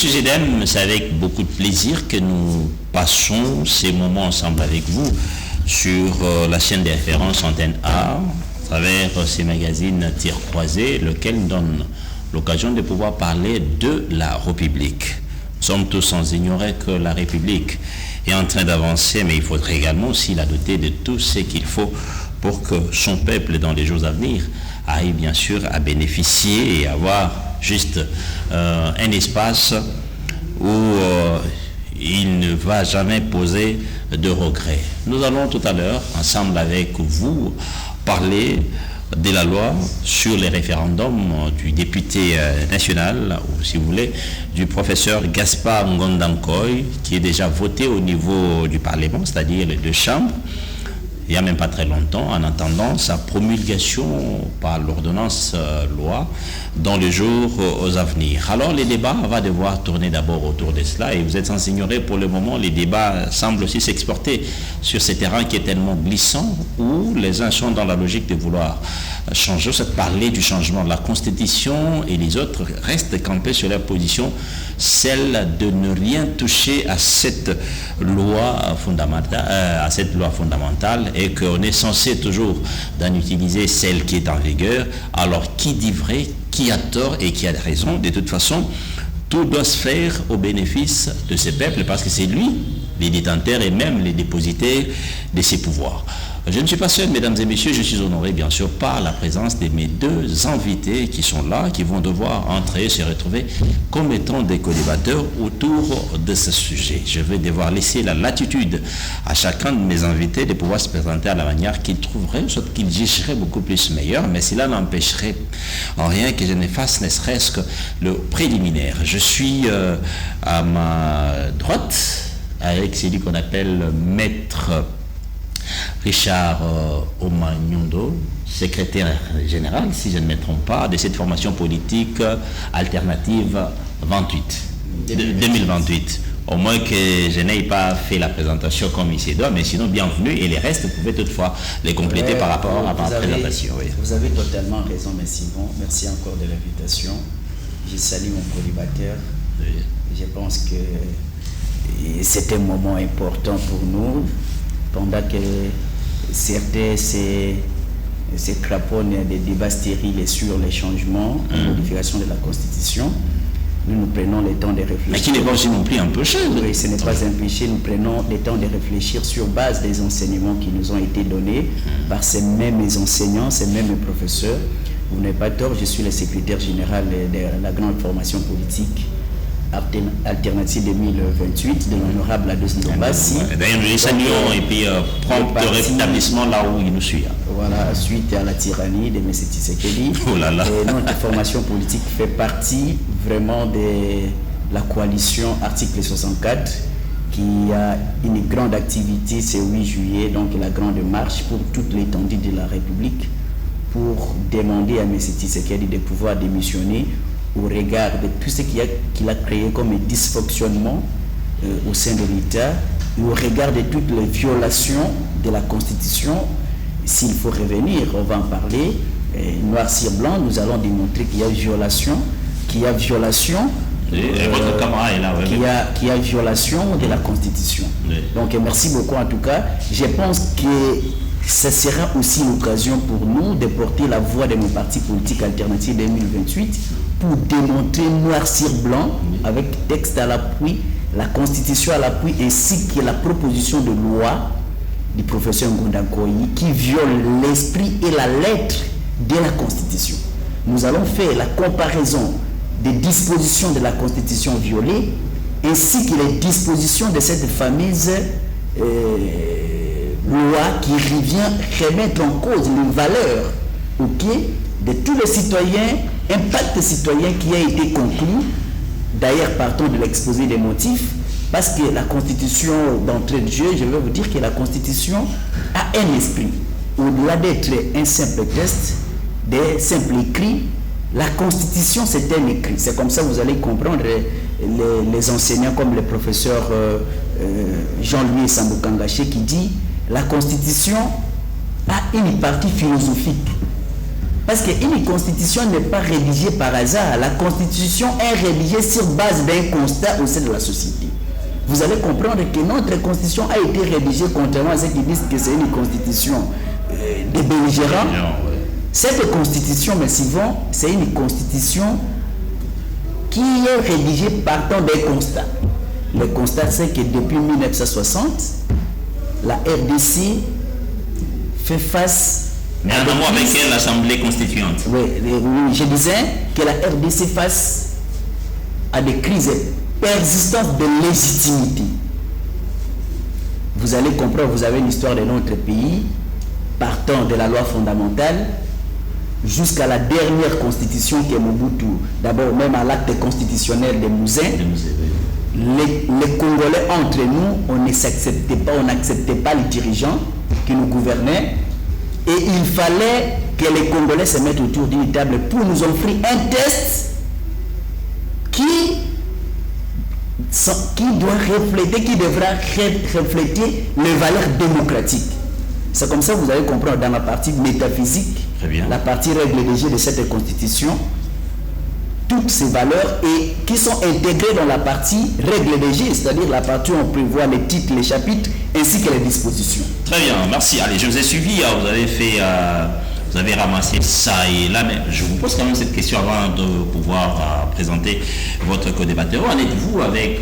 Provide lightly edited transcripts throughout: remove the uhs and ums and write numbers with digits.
Monsieur Zedem, c'est avec beaucoup de plaisir que nous passons ces moments ensemble avec vous sur la chaîne des références Antenne A, à travers ces magazines Tir Croisé, lequel nous donne l'occasion de pouvoir parler de la République. Nous sommes tous sans ignorer que la République est en train d'avancer, mais il faudrait également aussi la doter de tout ce qu'il faut pour que son peuple, dans les jours à venir, aille bien sûr à bénéficier et avoir juste un espace où il ne va jamais poser de regrets. Nous allons tout à l'heure, ensemble avec vous, parler de la loi sur les référendums du député national, ou si vous voulez, du professeur Gaspard Ngondankoy, qui est déjà voté au niveau du Parlement, c'est-à-dire les deux chambres, il n'y a même pas très longtemps, en attendant sa promulgation par l'ordonnance loi dans les jours à venir. Alors les débats vont devoir tourner d'abord autour de cela, et vous êtes sans ignorer pour le moment, les débats semblent aussi s'exporter sur ces terrains qui est tellement glissant, où les uns sont dans la logique de vouloir changer, parler du changement de la Constitution, et les autres restent campés sur leur position, celle de ne rien toucher à cette loi fondamentale, et qu'on est censé toujours d'en utiliser celle qui est en vigueur. Alors qui dit vrai, qui a tort et qui a raison? De toute façon, tout doit se faire au bénéfice de ce peuple, parce que c'est lui, les détenteurs et même les dépositaires de ses pouvoirs. Je ne suis pas seul, mesdames et messieurs, je suis honoré bien sûr par la présence de mes deux invités qui sont là, qui vont devoir entrer, se retrouver comme étant des co-débatteurs autour de ce sujet. Je vais devoir laisser la latitude à chacun de mes invités de pouvoir se présenter à la manière qu'il trouverait, soit qu'il jugerait beaucoup plus meilleur, mais cela n'empêcherait en rien que je ne fasse ne serait-ce que le préliminaire. Je suis à ma droite avec celui qu'on appelle Maître Richard Omagnondo, secrétaire général, si je ne me trompe pas, de cette formation politique alternative 2028. Au moins que je n'ai pas fait la présentation comme il se doit, mais sinon bienvenue, et les restes, vous pouvez toutefois les compléter par rapport à ma présentation. Oui. Vous avez totalement raison, M. Simon. Merci encore de l'invitation. Je salue mon co-débatteur. Oui. Je pense que c'est un moment important pour nous, pendant que certains se craponnent des débats stériles sur les changements, la modification de la Constitution. Nous prenons le temps de réfléchir. Mais qui n'est pas aussi non plus un péché. Oui, ce n'est pas un péché. Nous prenons le temps de réfléchir sur base des enseignements qui nous ont été donnés par ces mêmes enseignants, ces mêmes professeurs. Vous n'avez pas tort, je suis le secrétaire général de la grande formation politique Alternative 2028 de l'honorable Ados Ndombasi. D'ailleurs, nous les saluons et puis prompt rétablissement là où il nous suit. Voilà, suite à la tyrannie de M. Tshisekedi. Oh là là. Et notre formation politique fait partie vraiment de la coalition article 64 qui a une grande activité ce 8 juillet, donc la grande marche pour toute l'étendue de la République pour demander à M. Tshisekedi de pouvoir démissionner au regard de tout ce qu'il a créé comme dysfonctionnement au sein de l'État, et au regard de toutes les violations de la Constitution. S'il faut revenir, on va en parler, noir sur blanc, nous allons démontrer qu'il y a violation, violation de la Constitution. Oui. Donc merci beaucoup en tout cas. Je pense que ce sera aussi l'occasion pour nous de porter la voix de nos partis politiques alternatifs 2028 pour démontrer noir sur blanc, avec texte à l'appui, la Constitution à l'appui, ainsi que la proposition de loi du professeur Ngondankoy qui viole l'esprit et la lettre de la Constitution. Nous allons faire la comparaison des dispositions de la Constitution violée ainsi que les dispositions de cette fameuse loi qui revient remettre en cause les valeurs de tous les citoyens, un pacte citoyen qui a été conclu, d'ailleurs partons de l'exposé des motifs, parce que la Constitution d'entrée de jeu, je vais vous dire que la Constitution a un esprit. Au-delà d'être un simple texte, des simples écrits, la Constitution c'est un écrit. C'est comme ça que vous allez comprendre les enseignants comme le professeur Jean-Louis Samboukangaché qui dit la Constitution a une partie philosophique Parce qu'une constitution n'est pas rédigée par hasard. La constitution est rédigée sur base d'un constat au sein de la société. Vous allez comprendre que notre constitution a été rédigée, contrairement à ceux qui disent que c'est une constitution des belligérants. Cette constitution, mais souvent, c'est une constitution qui est rédigée partant d'un constat. Le constat, c'est que depuis 1960, la RDC fait face... Mais en amont avec elle, l'Assemblée constituante. Oui, je disais que la RDC face à des crises persistantes de légitimité. Vous allez comprendre, vous avez l'histoire de notre pays, partant de la loi fondamentale jusqu'à la dernière constitution qui est Mobutu, d'abord même à l'acte constitutionnel de Mouzin. Les Congolais entre nous, on ne s'acceptait pas, on n'acceptait pas les dirigeants qui nous gouvernaient. Et il fallait que les Congolais se mettent autour d'une table pour nous offrir un test qui doit refléter, qui devra refléter les valeurs démocratiques. C'est comme ça que vous allez comprendre dans la partie métaphysique, la partie règle de jeu de cette constitution, toutes ces valeurs et qui sont intégrées dans la partie règle de jeu, c'est-à-dire la partie où on prévoit les titres, les chapitres ainsi que les dispositions. Très bien, merci. Allez, je vous ai suivi, vous avez fait, vous avez ramassé ça et là, mais je vous pose quand même cette question avant de pouvoir présenter votre co-débatteur. En êtes-vous avec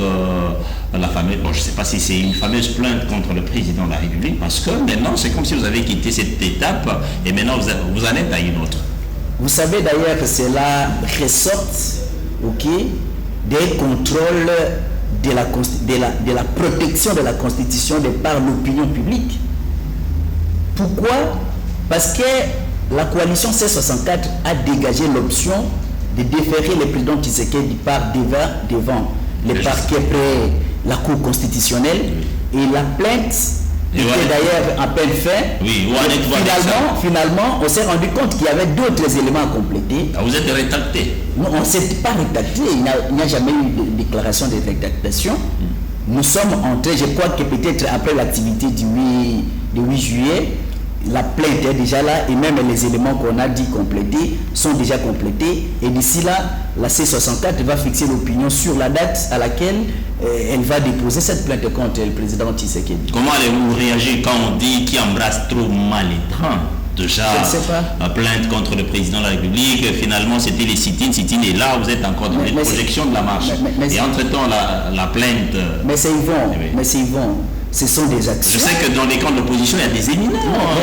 la fameuse, bon, je ne sais pas si c'est une fameuse plainte contre le président de la République, parce que maintenant, c'est comme si vous avez quitté cette étape et maintenant vous en êtes à une autre. Vous savez d'ailleurs que cela ressort des contrôles de la protection de la Constitution de par l'opinion publique. Pourquoi? Parce que la coalition C64 a dégagé l'option de déférer le président Tshisekedi par devant le parquet près la Cour constitutionnelle et la plainte était d'ailleurs à peine fait. Oui, finalement, on s'est rendu compte qu'il y avait d'autres éléments à compléter. Vous êtes rétracté? Non, on ne s'est pas rétracté. Il n'y a jamais eu de déclaration de rétractation. Nous sommes entrés, je crois que peut-être après l'activité du 8 juillet, la plainte est déjà là et même les éléments qu'on a dit compléter sont déjà complétés. Et d'ici là, la C64 va fixer l'opinion sur la date à laquelle elle va déposer cette plainte contre le président Tshisekedi. Comment allez-vous réagir quand on dit qu'il embrasse trop mal les trains? Déjà, la plainte contre le président de la République, finalement c'était les sit-ins, et là vous êtes encore dans les projections de la marche. Et entre-temps, la plainte... Mais c'est Yvon, ce sont des actions. Je sais que dans les camps de l'opposition, il y a des éminents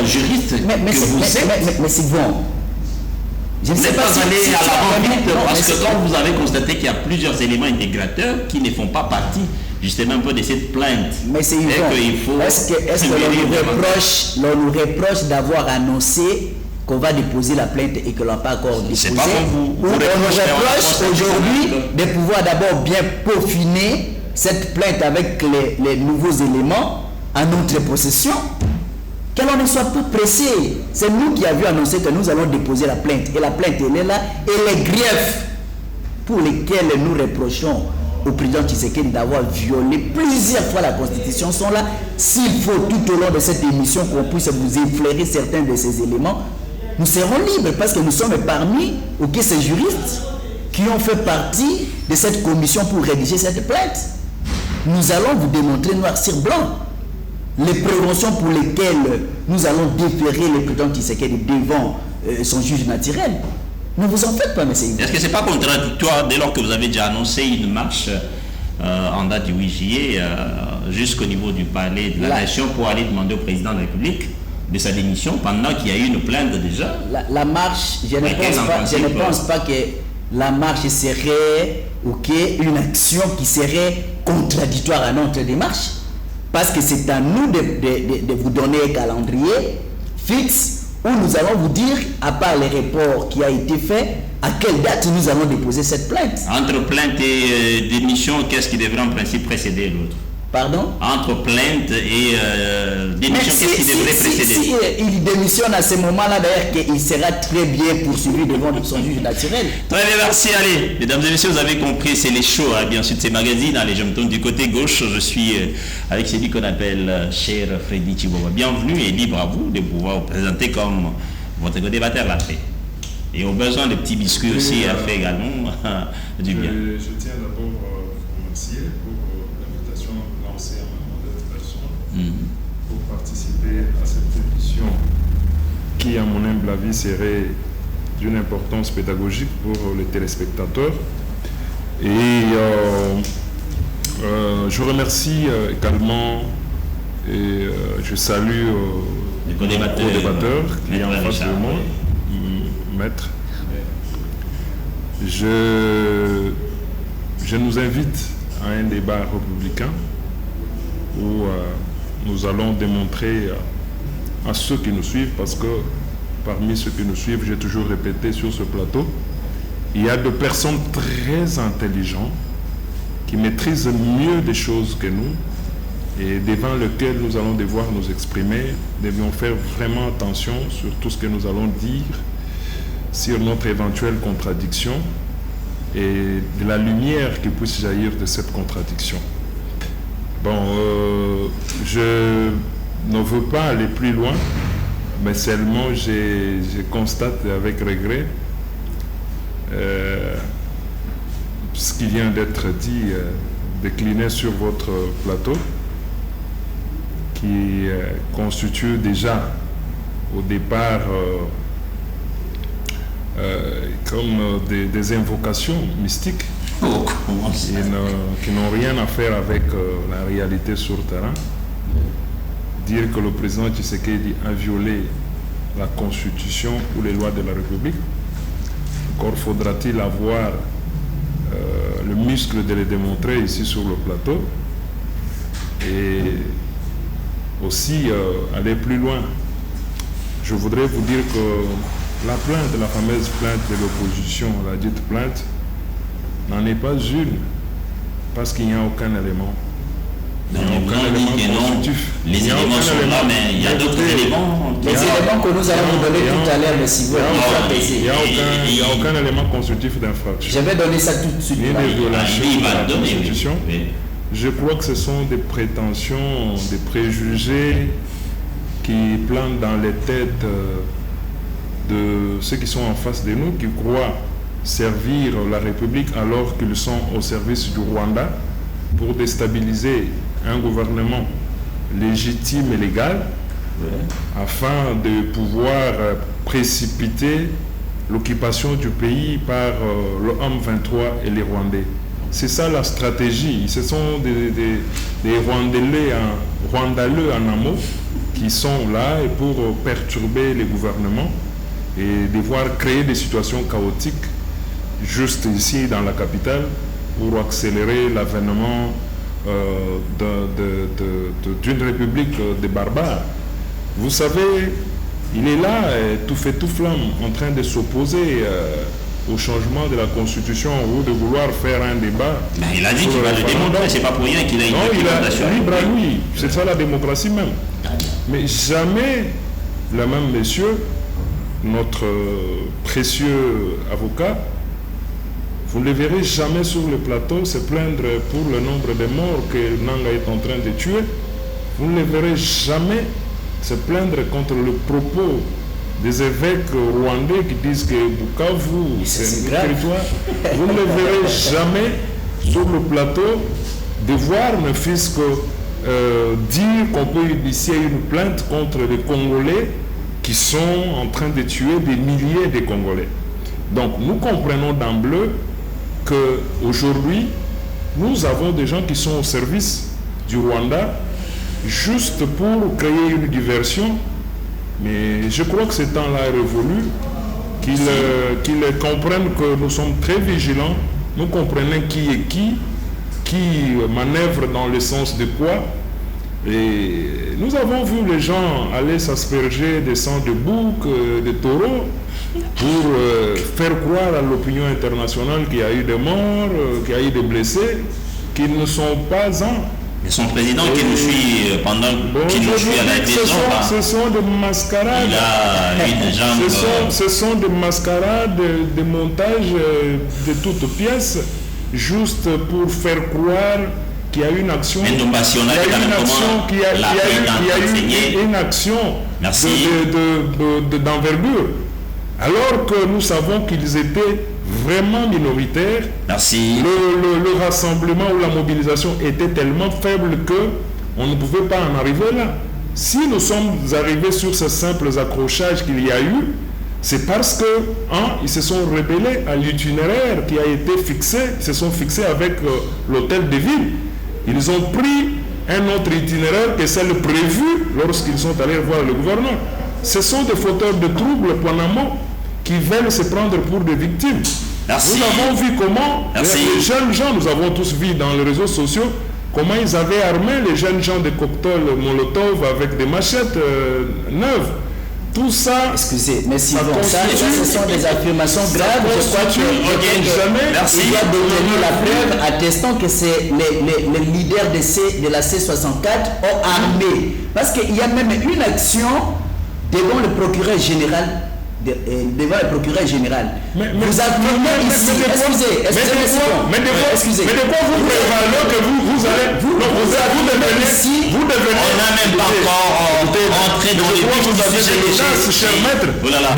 juristes que vous êtes. Mais c'est bon. Je ne sais pas aller à la vite, parce que quand vous avez constaté qu'il y a plusieurs éléments intégrateurs qui ne font pas partie justement un peu de cette plainte. Mais c'est une Est-ce que l'on nous reproche d'avoir annoncé qu'on va déposer la plainte et que l'on n'a pas encore déposé? C'est pas vous. On nous reproche aujourd'hui de pouvoir d'abord bien peaufiner cette plainte avec les nouveaux éléments à notre possession. Que l'on ne soit pas pressé. C'est nous qui avions annoncé que nous allons déposer la plainte. Et la plainte, elle est là. Et les griefs pour lesquels nous reprochons au président Tshisekedi d'avoir violé plusieurs fois la Constitution sont là. S'il faut tout au long de cette émission qu'on puisse vous effleurer certains de ces éléments, nous serons libres parce que nous sommes parmi ces juristes qui ont fait partie de cette commission pour rédiger cette plainte. Nous allons vous démontrer noir sur blanc les préventions pour lesquelles nous allons déférer le président Tshisekedi devant son juge naturel. Ne vous en faites pas, monsieur. Est-ce que ce n'est pas contradictoire dès lors que vous avez déjà annoncé une marche en date du 8 juillet jusqu'au niveau du palais de la Nation pour aller demander au président de la République de sa démission pendant qu'il y a eu une plainte déjà? La marche, je ne pense pas que la marche serait une action qui serait contradictoire à notre démarche. Parce que c'est à nous de vous donner un calendrier fixe où nous allons vous dire, à part les reports qui a été fait, à quelle date nous allons déposer cette plainte. Entre plainte et démission, qu'est-ce qui devrait en principe précéder l'autre? Pardon? Entre plainte et démission, qu'est-ce qui devrait précéder? Si il démissionne à ce moment-là, d'ailleurs, il sera très bien poursuivi devant son juge naturel. Très bien, merci. Allez, mesdames et messieurs, vous avez compris, c'est les shows, bien sûr, de ces magazines. Allez, je me tourne du côté gauche. Je suis avec celui qu'on appelle cher Freddy Chiboba. Bienvenue et libre à vous de pouvoir vous présenter comme votre débatteur l'a fait. Et au besoin, des petits biscuits aussi a fait également du bien. Je tiens d'abord à vous remercier pour l'invitation lancée à ma personne pour participer à cette émission qui, à mon humble avis, serait d'une importance pédagogique pour les téléspectateurs. Et je remercie également et je salue le co-débatteur qui est en face de moi, maître. Je nous invite à un débat républicain où nous allons démontrer à ceux qui nous suivent, parce que parmi ceux qui nous suivent, j'ai toujours répété sur ce plateau, il y a de personnes très intelligentes qui maîtrisent mieux des choses que nous et devant lesquelles nous allons devoir nous exprimer. Nous devions faire vraiment attention sur tout ce que nous allons dire, sur notre éventuelle contradiction et de la lumière qui puisse jaillir de cette contradiction. Bon, je ne veux pas aller plus loin, mais seulement je constate avec regret ce qui vient d'être dit, décliné sur votre plateau, qui constitue déjà au départ comme des invocations mystiques qui n'ont rien à faire avec la réalité sur le terrain. Dire que le président Tshisekedi a violé la Constitution ou les lois de la République, encore faudra-t-il avoir le muscle de les démontrer ici sur le plateau et aussi aller plus loin. Je voudrais vous dire que la plainte, la fameuse plainte de l'opposition, la dite plainte, n'en est pas une, parce qu'il n'y a aucun élément. Il n'y a aucun élément constitutif. Les éléments sont là, mais il y a d'autres éléments. Les éléments que nous allons vous donner tout à l'heure, mais si vous il n'y a aucun élément constitutif d'infraction. Je vais donner ça tout de suite. Ni de violation de la Constitution. Je crois que ce sont des prétentions, des préjugés qui plantent dans les têtes de ceux qui sont en face de nous, qui croient servir la République alors qu'ils sont au service du Rwanda pour déstabiliser un gouvernement légitime et légal, afin de pouvoir précipiter l'occupation du pays par le M23 et les Rwandais. C'est ça la stratégie. Ce sont des Rwandaleux en amont qui sont là et pour perturber les gouvernements et devoir créer des situations chaotiques juste ici dans la capitale pour accélérer l'avènement d'une république de barbares. Vous savez, il est là, tout fait tout flamme, en train de s'opposer au changement de la Constitution ou de vouloir faire un débat. Mais il a dit qu'il va le démontrer, c'est pas pour rien qu'il a une documentation. Non, il a libre à lui, c'est ça la démocratie même. Mais jamais le même monsieur, notre précieux avocat, vous ne le verrez jamais sur le plateau se plaindre pour le nombre de morts que Nanga est en train de tuer. Vous ne le verrez jamais se plaindre contre le propos des évêques rwandais qui disent que Bukavu, c'est un territoire. Vous ne le verrez jamais sur le plateau devoir ne fût-ce que dire qu'on peut initier une plainte contre les Congolais qui sont en train de tuer des milliers de Congolais. Donc nous comprenons d'emblée qu'aujourd'hui, nous avons des gens qui sont au service du Rwanda juste pour créer une diversion. Mais je crois que ce temps-là est révolu, qu'ils comprennent que nous sommes très vigilants, nous comprenons qui est qui manœuvre dans le sens de quoi. Et nous avons vu les gens aller s'asperger de sang de bouc, de taureaux, pour faire croire à l'opinion internationale qu'il y a eu des morts, qu'il y a eu des blessés, qu'ils ne sont pas en. Mais son président qui nous suit pendant qu'il nous suit à la maison, ce sont des mascarades. Il a une jambe. Ce sont des mascarades, des montages de toutes pièces, juste pour faire croire qu'il y a une action. Il y a une action d'envergure. alors que nous savons qu'ils étaient vraiment minoritaires. Merci. Le rassemblement ou la mobilisation était tellement faible qu'on ne pouvait pas en arriver là. Si nous sommes arrivés sur ces simples accrochages qu'il y a eu, c'est parce que, ils se sont rebellés à l'itinéraire qui a été fixé, ils se sont fixés avec l'hôtel de ville. Ils ont pris un autre itinéraire que celle prévue lorsqu'ils sont allés voir le gouverneur. Ce sont des fauteurs de troubles, poignards, qui veulent se prendre pour des victimes. Merci. Nous avons vu comment les jeunes gens, nous avons tous vu dans les réseaux sociaux, comment ils avaient armé les jeunes gens de cocktails Molotov avec des machettes neuves. Tout ça... Excusez, mais si bon, ça, ce sont des affirmations graves. Je crois qu'il y a détenu la preuve attestant que c'est les leaders de la C64 ont armé. Parce qu'il y a même une action devant le procureur général. Vous affirmez ici, excusez, mais de quoi vous prévalez que vous allez, vous devenez, on n'a même pas encore entré dans les vous avez l'audace, cher maître, de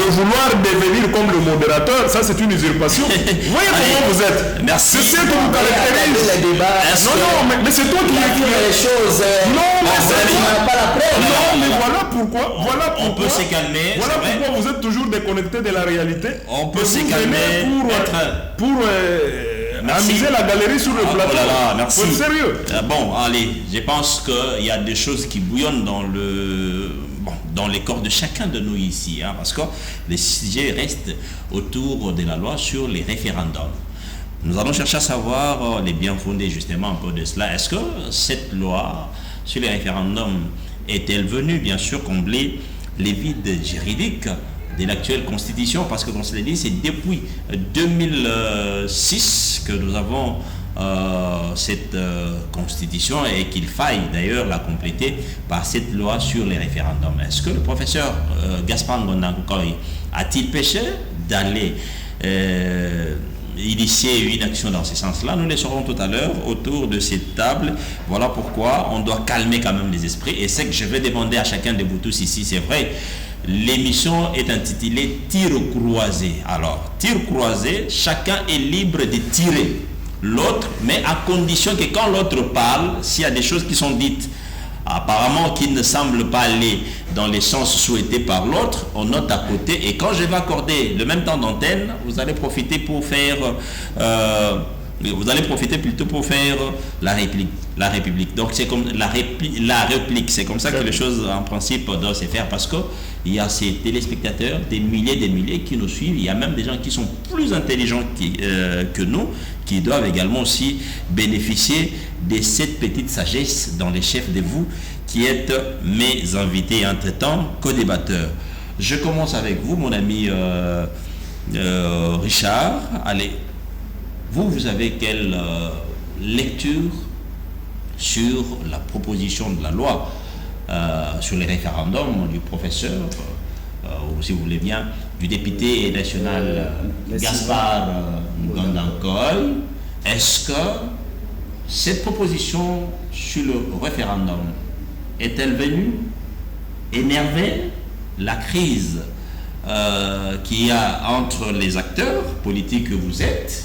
vouloir devenir comme le modérateur. Ça, c'est une usurpation. Voyez comment vous êtes. Merci. C'est ce qui vous caractérise. Non, mais c'est toi qui écris les choses. Non, mais c'est pas la preuve. Non, mais voilà pourquoi. On peut se calmer. Voilà pourquoi vous êtes toujours déconnecté de la réalité. On peut se calmer pour amuser la galerie sur le plateau. Merci. Faut être sérieux. Bon, allez, je pense qu'il y a des choses qui bouillonnent dans les corps de chacun de nous ici, parce que les sujets restent autour de la loi sur les référendums. Nous allons chercher à savoir les bien fondés justement un peu de cela. Est-ce que cette loi sur les référendums est-elle venue bien sûr combler les vides juridiques de l'actuelle constitution, parce que comme je l'ai dit, c'est depuis 2006 que nous avons cette constitution et qu'il faille d'ailleurs la compléter par cette loi sur les référendums. Est-ce que le professeur Gaspard Ngondankoy a-t-il péché d'aller initier une action dans ce sens-là? Nous les saurons tout à l'heure autour de cette table. Voilà pourquoi on doit calmer quand même les esprits, et c'est que je vais demander à chacun de vous tous ici, c'est vrai. L'émission est intitulée Tir croisé. Alors, tir croisé, chacun est libre de tirer l'autre, mais à condition que quand l'autre parle, s'il y a des choses qui sont dites apparemment qui ne semblent pas aller dans les sens souhaités par l'autre, on note à côté, et quand je vais accorder le même temps d'antenne, vous allez profiter pour faire plutôt pour faire la réplique. Donc c'est comme la réplique, c'est comme ça que les choses en principe doivent se faire, parce que il y a ces téléspectateurs, des milliers qui nous suivent. Il y a même des gens qui sont plus intelligents que nous, qui doivent également aussi bénéficier de cette petite sagesse dans les chefs de vous, qui êtes mes invités entre-temps co-débatteurs. Je commence avec vous, mon ami Richard. Allez, vous avez quelle lecture sur la proposition de la loi sur les référendums du professeur, ou si vous voulez bien, du député national Gaspard Ngondankoy? Est-ce que cette proposition sur le référendum est-elle venue énerver la crise qu'il y a entre les acteurs politiques que vous êtes,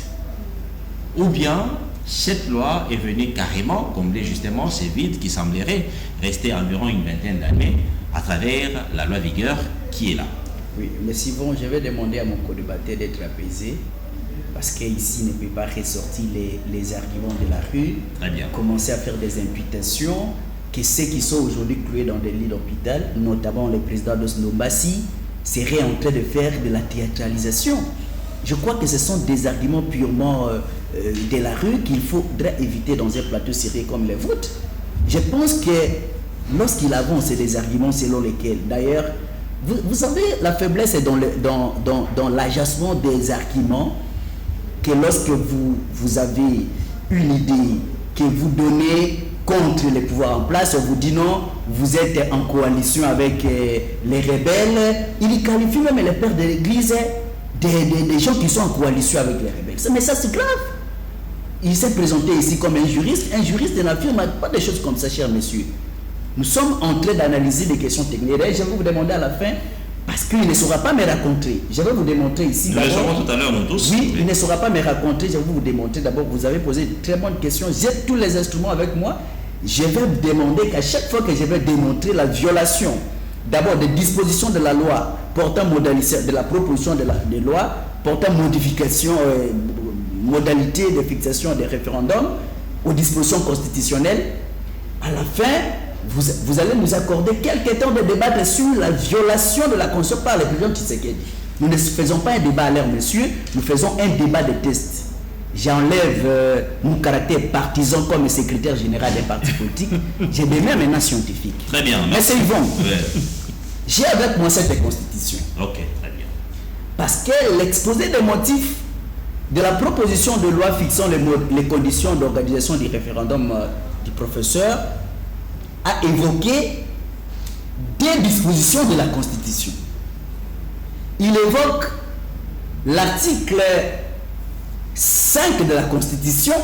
ou bien cette loi est venue carrément combler justement ces vides qui sembleraient rester environ une vingtaine d'années à travers la loi vigueur qui est là? Oui, mais si bon, je vais demander à mon co-débatteur d'être apaisé, parce qu'ici ne peut pas ressortir les arguments de la rue. Très bien. Commencer à faire des imputations que ceux qui sont aujourd'hui cloués dans des lits d'hôpital, notamment le président de Snombassi, seraient en train de faire de la théâtralisation. Je crois que ce sont des arguments purement de la rue qu'il faudrait éviter dans un plateau serré comme le vôtre. Je pense que lorsqu'il avance des arguments selon lesquels, d'ailleurs, vous savez, la faiblesse est dans l'agacement des arguments, que lorsque vous avez une idée que vous donnez contre les pouvoirs en place, on vous dit non, vous êtes en coalition avec les rebelles. Il qualifie même les pères de l'église des gens qui sont en coalition avec les rebelles. Mais ça, c'est grave. Il s'est présenté ici comme un juriste. Un juriste n'affirme pas des choses comme ça, cher monsieur. Nous sommes en train d'analyser des questions techniques. Et je vais vous demander à la fin Parce qu'il ne saura pas me raconter. Je vais vous démontrer ici. Nous le saurons tout à l'heure, nous tous. Oui, il ne saura pas me raconter. Je vais vous démontrer. D'abord, vous avez posé une très bonne question. J'ai tous les instruments avec moi. Je vais vous demander qu'à chaque fois que je vais démontrer la violation, d'abord des dispositions de la loi portant modalité de la proposition de loi portant modification, modalité de fixation des référendums aux dispositions constitutionnelles, à la fin, vous allez nous accorder quelques temps de débattre sur la violation de la Constitution par le président Tshisekedi. Nous ne faisons pas un débat à l'air, monsieur, nous faisons un débat de test. J'enlève mon caractère partisan comme secrétaire général des partis politiques. J'ai des mêmes maintenant scientifiques. Très bien. Mais c'est Yvon. Ouais. J'ai avec moi cette constitution. Ok, très bien. Parce que l'exposé des motifs de la proposition de loi fixant les conditions d'organisation du référendum du professeur a évoqué des dispositions de la Constitution. Il évoque l'article 5 de la Constitution.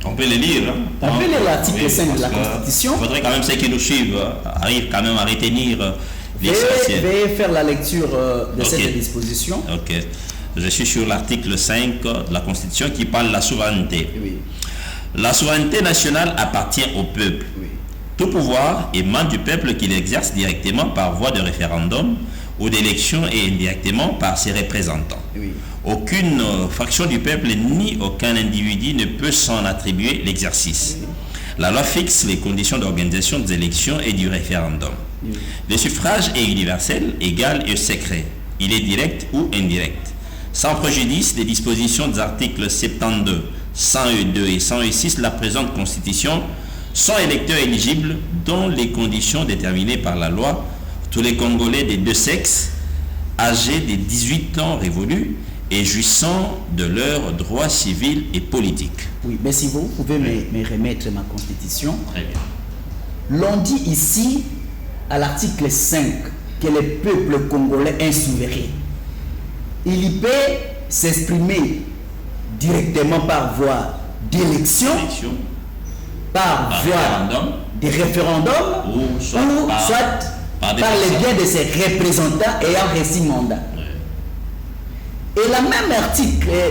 On peut les lire. On peut lire l'article 5 de la Constitution. Il faudrait quand même ceux qui nous suivent arrivent quand même à retenir l'essentiel. Veuillez faire la lecture de cette disposition. Ok. Je suis sur l'article 5 de la Constitution qui parle de la souveraineté. Oui. La souveraineté nationale appartient au peuple. Oui. Tout pouvoir émane du peuple qui l'exerce directement par voie de référendum ou d'élection et indirectement par ses représentants. Oui. Aucune fraction du peuple ni aucun individu ne peut s'en attribuer l'exercice. Oui. La loi fixe les conditions d'organisation des élections et du référendum. Oui. Le suffrage est universel, égal et secret. Il est direct ou indirect. Sans préjudice des dispositions des articles 72, 102 et 106 de la présente Constitution, sont électeurs éligibles dont les conditions déterminées par la loi, tous les Congolais des deux sexes, âgés des 18 ans révolus et jouissant de leurs droits civils et politiques. Oui, mais si vous pouvez me remettre ma constitution. Très bien. L'on dit ici, à l'article 5, que le peuple congolais est souverain. Il y peut s'exprimer directement par voie d'élection, par voie de référendum, ou soit par les biens de ses représentants ayant reçu mandat. Et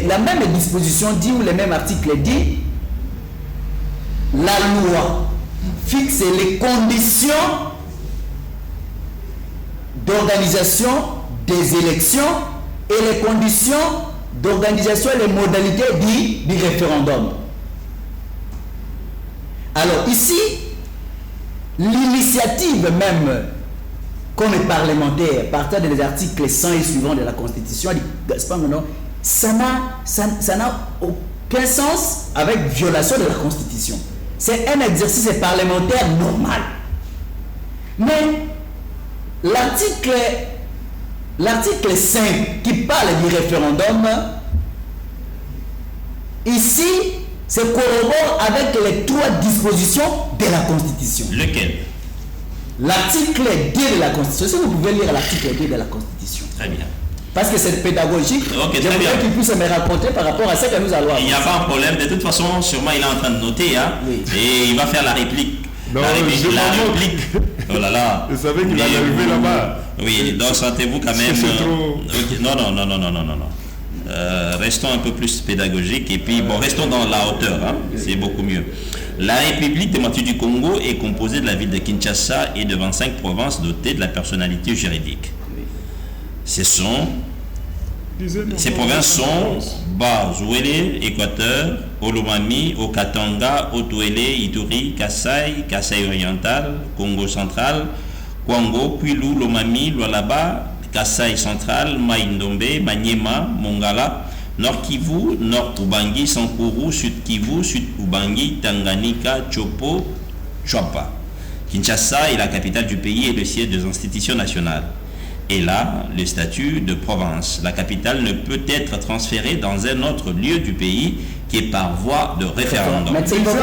la même disposition dit, ou le même article dit, la loi fixe les conditions d'organisation des élections et les conditions d'organisation et les modalités du référendum. Alors ici, l'initiative même comme parlementaire, partant des articles 100 et suivants de la Constitution, ça n'a aucun sens avec violation de la Constitution. C'est un exercice parlementaire normal. Mais l'article 5 qui parle du référendum, ici, se corrobore avec les trois dispositions de la Constitution. Lequel? L'article 2 de la Constitution. Si vous pouvez lire l'article 2 de la Constitution. Très bien. Parce que c'est pédagogique. Okay, je voudrais qu'il puisse me raconter par rapport à ce que nous allons avoir. Il n'y a pas un problème. De toute façon, sûrement, il est en train de noter. Hein, oui. Et il va faire la réplique. Non, la réplique. Oh là là. Vous savez qu'il va arriver là-bas. Oui, donc sentez-vous quand même. Okay. Non. Restons un peu plus pédagogiques et puis bon, restons dans la hauteur, hein, c'est beaucoup mieux. La République démocratique du Congo est composée de la ville de Kinshasa et de 25 provinces dotées de la personnalité juridique. Ces provinces sont Bas-Zouélé, Équateur, Olomami, Okatanga, Otuélé, Ituri, Kasaï, Kasaï oriental, Congo central, Kwango, Kwilu, Lomami, Lualaba, Kasaï central, Maïndombe, Maniema, Mongala, Nord Kivu, Nord Ubangi, Sankuru, Sud Kivu, Sud Ubangi, Tanganyika, Chopo, Chwapa. Kinshasa est la capitale du pays et le siège des institutions nationales. Et là, le statut de province. La capitale ne peut être transférée dans un autre lieu du pays qui est par voie de référendum. Mais c'est pour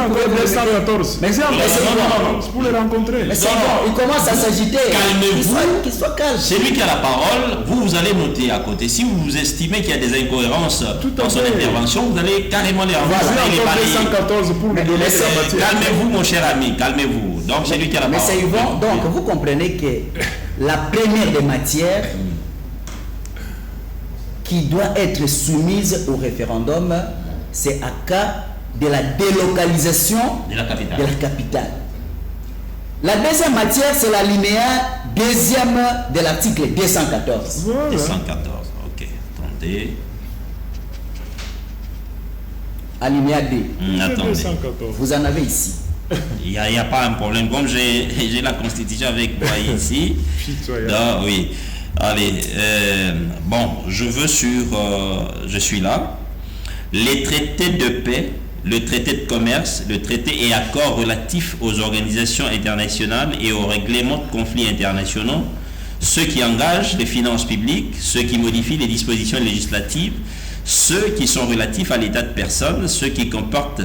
les rencontrer. Mais c'est bon, il commence à s'agiter. Calmez-vous. Qu'il soit calme. C'est lui qui a la parole. Vous allez noter à côté. Si vous estimez qu'il y a des incohérences dans son intervention, vous allez carrément les renvoyer. Calmez-vous, mon cher ami. Calmez-vous. Donc, c'est lui qui a la parole. Mais c'est bon. Donc, vous comprenez que la première des matières qui doit être soumise au référendum, c'est à cas de la délocalisation de la capitale. La deuxième matière, c'est l'alinéa deuxième de l'article 214. Voilà. 214, ok. Attendez. Alinéa D. Attendez. 214. Vous en avez ici. Il n'y a pas un problème. Comme j'ai la Constitution avec moi ici. Donc, oui. Allez. Bon, je suis là. Les traités de paix, le traité de commerce, le traité et accords relatifs aux organisations internationales et aux règlements de conflits internationaux, ceux qui engagent les finances publiques, ceux qui modifient les dispositions législatives, ceux qui sont relatifs à l'état de personne, ceux qui comportent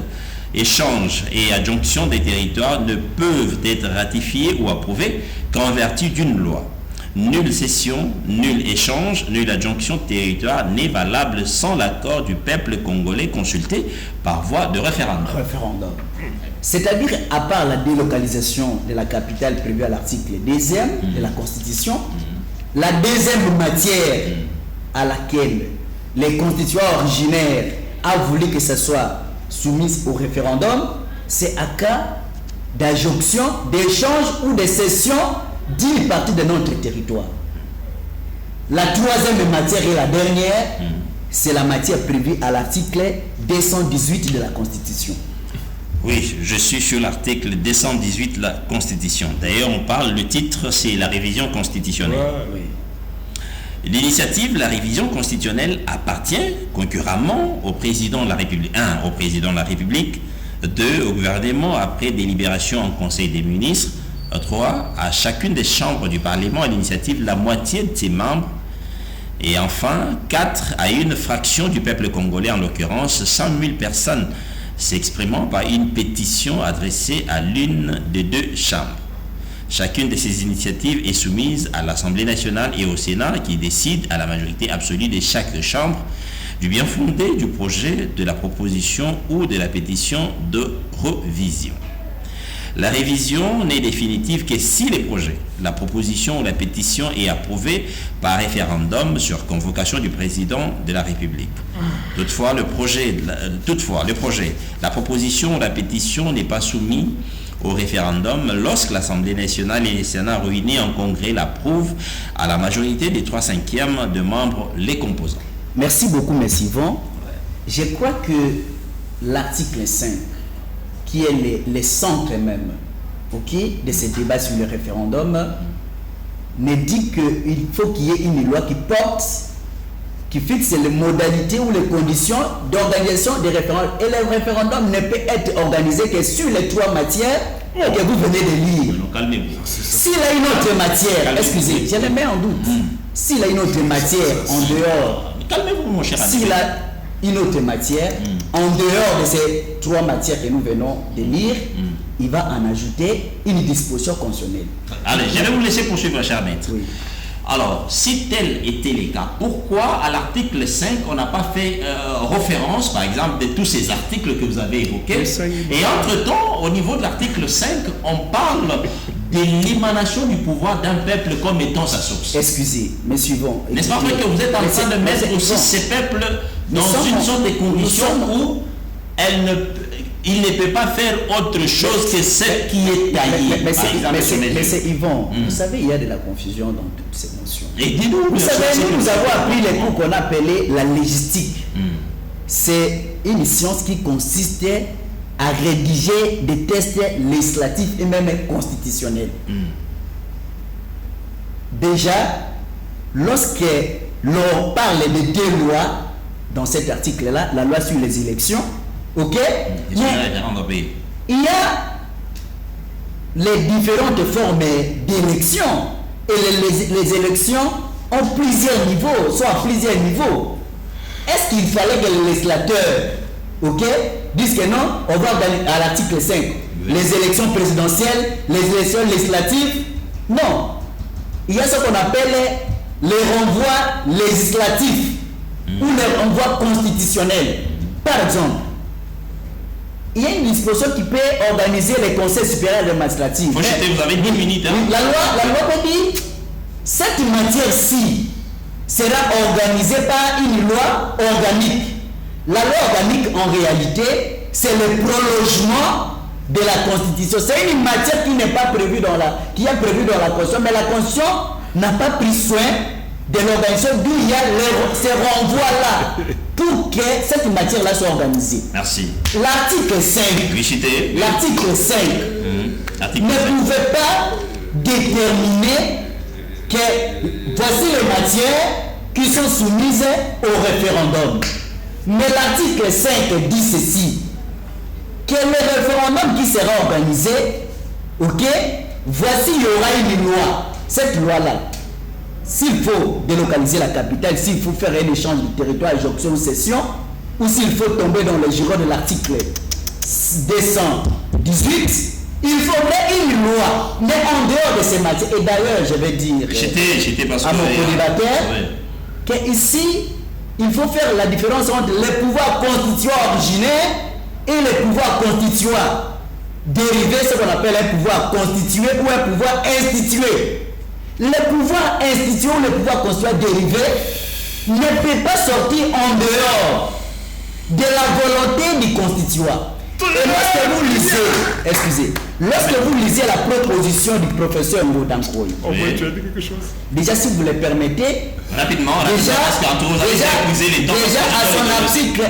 échange et adjonction des territoires ne peuvent être ratifiés ou approuvés qu'en vertu d'une loi. Nulle cession, nul échange, nulle adjonction de territoire n'est valable sans l'accord du peuple congolais consulté par voie de référendum. C'est-à-dire, à part la délocalisation de la capitale prévue à l'article 2e de la Constitution, la deuxième matière à laquelle les constituants originaires ont voulu que ce soit soumise au référendum, c'est à cas d'adjonction, d'échange ou de cession d'une partie de notre territoire. La troisième matière et la dernière, c'est la matière prévue à l'article 218 de la Constitution. Oui, je suis sur l'article 218 de la Constitution. D'ailleurs, le titre, c'est la révision constitutionnelle. Oui. L'initiative de la révision constitutionnelle appartient concurremment au président de la République. 1. Au président de la République. 2. Au gouvernement après délibération en Conseil des ministres. 3. À chacune des chambres du Parlement à l'initiative de la moitié de ses membres. Et enfin, 4. À une fraction du peuple congolais, en l'occurrence 100 000 personnes s'exprimant par une pétition adressée à l'une des deux chambres. Chacune de ces initiatives est soumise à l'Assemblée nationale et au Sénat qui décide à la majorité absolue de chaque chambre du bien fondé du projet, de la proposition ou de la pétition de révision. La révision n'est définitive que si le projet, la proposition ou la pétition est approuvée par référendum sur convocation du président de la République. Toutefois, le projet, la proposition ou la pétition n'est pas soumis au référendum lorsque l'Assemblée nationale et les Sénats réunis en congrès l'approuvent à la majorité des 3/5 de membres les composants. Merci beaucoup, M. Yvon. Je crois que l'article 5, qui est le centre même de ce débat sur le référendum, ne dit qu'il faut qu'il y ait une loi qui fixe les modalités ou les conditions d'organisation des référendums. Et le référendum ne peut être organisé que sur les 3 matières que vous venez de lire. Calmez-vous. S'il a une autre matière, excusez, je le mets en doute. S'il a une autre matière en dehors, calmez-vous, mon cher ami. S'il a une autre matière, en dehors de ces 3 matières que nous venons de lire, il va en ajouter une disposition constitutionnelle. Allez, je vais vous laisser poursuivre, cher maître. Oui. Alors, si tel était le cas, pourquoi à l'article 5, on n'a pas fait référence, par exemple, de tous ces articles que vous avez évoqués? Et entre-temps, au niveau de l'article 5, on parle de l'émanation du pouvoir d'un peuple comme étant sa source. Excusez, mais suivons. N'est-ce pas vrai que vous êtes en train de mettre aussi ces peuples dans une sorte de condition où il ne peut pas faire autre chose que ce qui est taillé. Mais c'est Yvon, vous savez, il y a de la confusion dans toutes ces notions. Et dis-nous, vous savez, nous avons appris les cours qu'on appelait la légistique. C'est une science qui consistait à rédiger des textes législatifs et même constitutionnels. Déjà, lorsque l'on parle de 2 lois, dans cet article-là, la loi sur les élections, ok, il y a les différentes formes d'élections et les élections ont plusieurs niveaux, soit à plusieurs niveaux. Est-ce qu'il fallait que le législateur, ok, dise que non, on va à l'article 5, les élections présidentielles, les élections législatives? Non. Il y a ce qu'on appelle les renvois législatifs ou les renvois constitutionnels. Par exemple, il y a une disposition qui peut organiser les conseils supérieurs de magistrature. Vous avez 10 minutes. Hein? La loi peut dire, cette matière-ci, sera organisé par une loi organique. La loi organique, en réalité, c'est le prolongement de la Constitution. C'est une matière qui n'est pas prévue qui est prévue dans la Constitution, mais la Constitution n'a pas pris soin de l'organisation, d'où il y a ces renvois-là pour que cette matière-là soit organisée. Merci. L'article 5, l'article 5 ne pouvait pas déterminer que voici les matières qui sont soumises au référendum. Mais l'article 5 dit ceci, que le référendum qui sera organisé, ok, voici il y aura une loi. Cette loi-là, s'il faut délocaliser la capitale, s'il faut faire un échange de territoire, jonction ou cession, ou s'il faut tomber dans le giron de l'article 218, il faudrait une loi. Mais en dehors de ces matières, et d'ailleurs, je vais dire à mon co-débatteur qu'ici, il faut faire la différence entre les pouvoirs constituants originaires et les pouvoirs constituants dérivés, ce qu'on appelle un pouvoir constitué ou un pouvoir institué. Le pouvoir institué ou le pouvoir constitué dérivé ne peut pas sortir en dehors de la volonté du constituant. Et lorsque vous lisez la proposition du professeur Ngodankoy, tu as dit quelque chose? Déjà, si vous le permettez, rapidement, déjà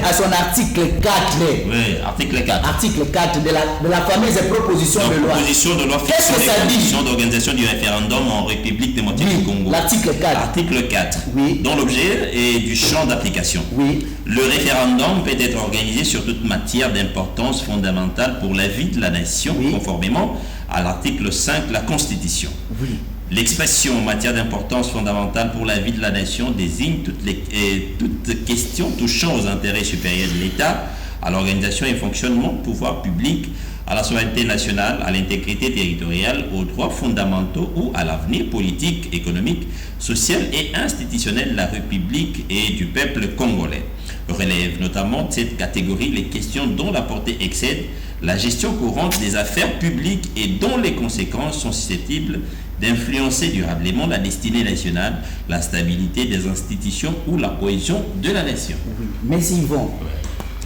à son article 4, oui, article 4. Article 4 de la fameuse proposition de loi. Proposition de loi. Qu'est-ce que ça dit? D'organisation du référendum en République démocratique du Congo. L'article 4. Article 4. Oui. Dont l'objet est du champ d'application. Oui. Le référendum peut être organisé sur toute matière d'importance fondamentale pour la vie de la nation, oui, conformément à l'article 5 de la Constitution. Oui. L'expression en matière d'importance fondamentale pour la vie de la nation désigne toute question touchant aux intérêts supérieurs de l'État, à l'organisation et fonctionnement du pouvoir public, à la souveraineté nationale, à l'intégrité territoriale, aux droits fondamentaux ou à l'avenir politique, économique, social et institutionnel de la République et du peuple congolais. Relèvent notamment de cette catégorie les questions dont la portée excède la gestion courante des affaires publiques et dont les conséquences sont susceptibles d'influencer durablement la destinée nationale, la stabilité des institutions ou la cohésion de la nation. Oui, mais ils vont.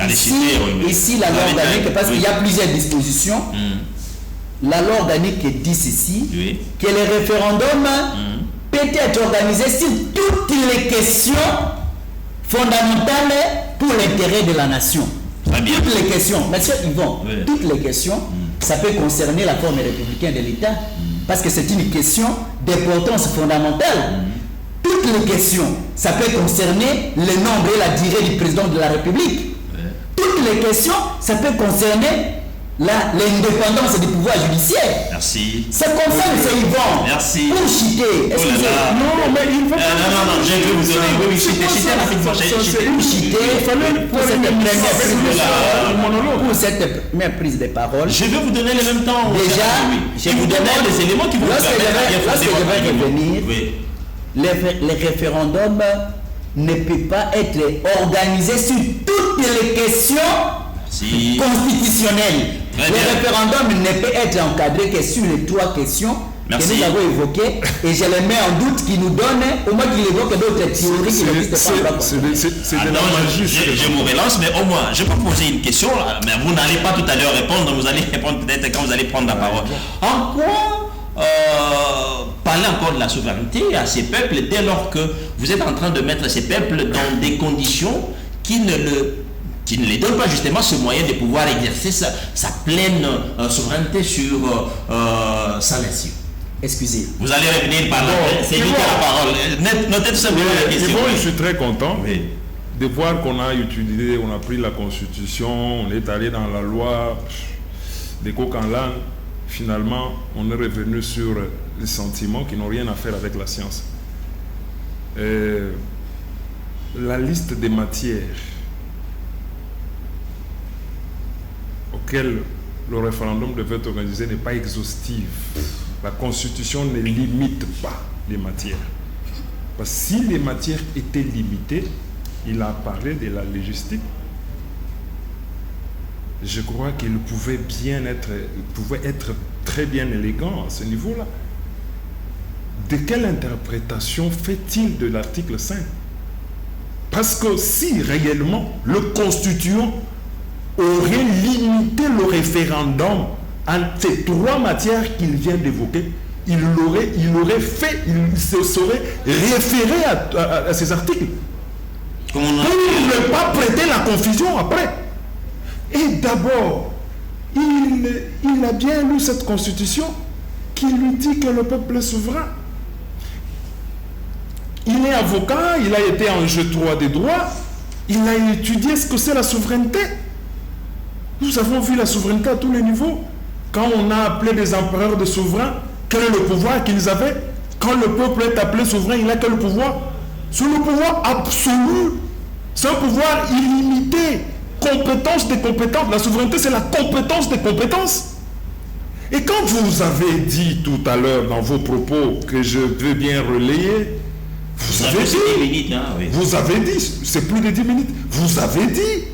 Ici, la loi organique, parce qu'il y a plusieurs dispositions, la loi organique dit ceci, que le référendum peut être organisé sur toutes les questions fondamentales pour l'intérêt de la nation. Toutes les questions, monsieur Yvon, toutes les questions, ça peut concerner la forme républicaine de l'État, parce que c'est une question d'importance fondamentale. Toutes les questions, ça peut concerner le nombre et la durée du président de la République. Toutes les questions, ça peut concerner l'indépendance du pouvoir judiciaire. Merci. C'est comme ça, M. Yvon. Merci. Pour chiter. Excusez. Non, mais il faut non, je vais vous donner. Oui, chiter rapidement. Pour chiter, il fallait pour cette première prise de parole. Je vais vous donner le même temps. Déjà, je vous donne des éléments qui vont vous permettre. Lorsque je vais revenir, le référendum ne peut pas être organisé sur toutes les questions constitutionnelles. Le référendum ne peut être encadré que sur les 3 questions que nous avons évoquées, et je les mets en doute, qui nous donnent, au moins qu'il évoque d'autres théories qui n'existent pas. C'est de la magie. Je me relance, mais au moins, je peux poser une question, mais vous n'allez pas tout à l'heure répondre, vous allez répondre peut-être quand vous allez prendre la parole. En quoi parler encore de la souveraineté à ces peuples dès lors que vous êtes en train de mettre ces peuples dans des conditions qui ne les donnent pas justement ce moyen de pouvoir exercer sa pleine souveraineté sur sa nation? Excusez. Vous allez revenir par là. C'est lui qui a la parole. Notez tout simplement la question. Je suis très content de voir qu'on a utilisé, on a pris la Constitution, on est allé dans la loi des coq en l'âne. Finalement, on est revenu sur les sentiments qui n'ont rien à faire avec la science. La liste des matières auxquelles le référendum devait être organisé n'est pas exhaustive. La Constitution ne limite pas les matières. Parce que si les matières étaient limitées, il a parlé de la légistique. Je crois qu'il pouvait être très bien élégant à ce niveau-là. de quelle interprétation fait-il de l'article 5? Parce que si réellement le constituant aurait limité le référendum à ces 3 matières qu'il vient d'évoquer, il se serait référé à ces articles pour ne pas prêter la confusion après. Et d'abord, il a bien lu cette constitution qui lui dit que le peuple est souverain. Il est avocat, il a été en jeu droit des droits, il a étudié ce que c'est la souveraineté. Nous avons vu la souveraineté à tous les niveaux. Quand on a appelé des empereurs de souverains, quel est le pouvoir qu'ils avaient? Quand le peuple est appelé souverain, il a quel pouvoir? C'est le pouvoir absolu. C'est un pouvoir illimité. Compétence des compétences. La souveraineté, c'est la compétence des compétences. Et quand vous avez dit tout à l'heure dans vos propos que je veux bien relayer, vous avez dit, 10 minutes, hein, oui. Vous avez dit, c'est plus de 10 minutes, vous avez dit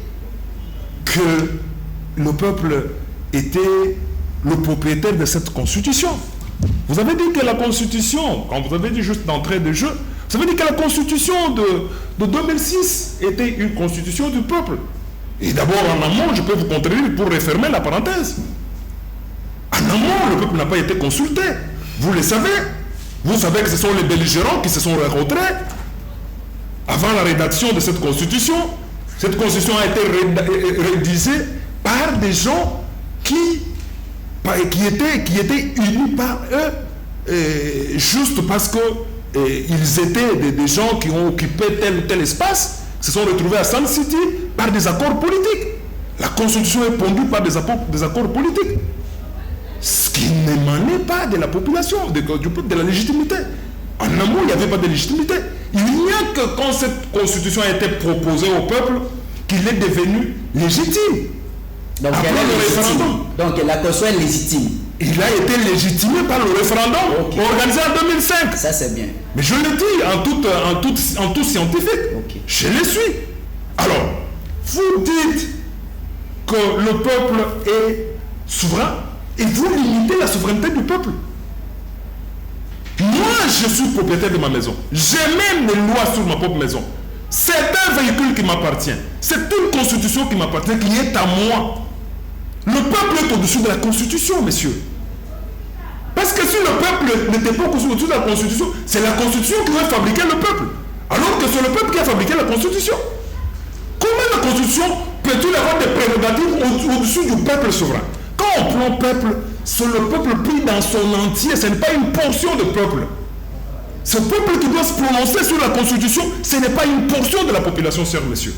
que le peuple était le propriétaire de cette constitution. Vous avez dit que la constitution, quand vous avez dit juste d'entrée de jeu, vous avez dit que la constitution de 2006 était une constitution du peuple. Et d'abord, en amont, je peux vous contredire pour refermer la parenthèse. En amont, le peuple n'a pas été consulté. Vous le savez. Vous savez que ce sont les belligérants qui se sont retirés avant la rédaction de cette constitution. Cette constitution a été rédigée par des gens qui étaient unis par eux, juste parce que ils étaient des gens qui ont occupé tel ou tel espace, se sont retrouvés à Sun City par des accords politiques. La constitution est pondue par des accords politiques. Ce qui n'émanait pas de la population, de la légitimité. En amont, il n'y avait pas de légitimité. Il n'y a que quand cette constitution a été proposée au peuple qu'il est devenu légitime. Donc, après le référendum. Donc la constitution est légitime. Il a été légitimé par le référendum organisé en 2005. Ça, c'est bien. Mais je le dis en tout scientifique. Okay. Je le suis. Alors, vous dites que le peuple est souverain et vous limitez la souveraineté du peuple. Moi, je suis propriétaire de ma maison. J'ai même des lois sur ma propre maison. C'est un véhicule qui m'appartient. C'est une constitution qui m'appartient, qui est à moi. Le peuple est au-dessus de la constitution, messieurs. Parce que si le peuple n'était pas au-dessus de la constitution, c'est la constitution qui va fabriquer le peuple. Alors que c'est le peuple qui a fabriqué la constitution. Comment la constitution peut-il avoir des prérogatives au-dessus du peuple souverain? Quand on prend peuple, c'est le peuple pris dans son entier, ce n'est pas une portion de peuple. Ce peuple qui doit se prononcer sur la constitution, ce n'est pas une portion de la population, chers messieurs.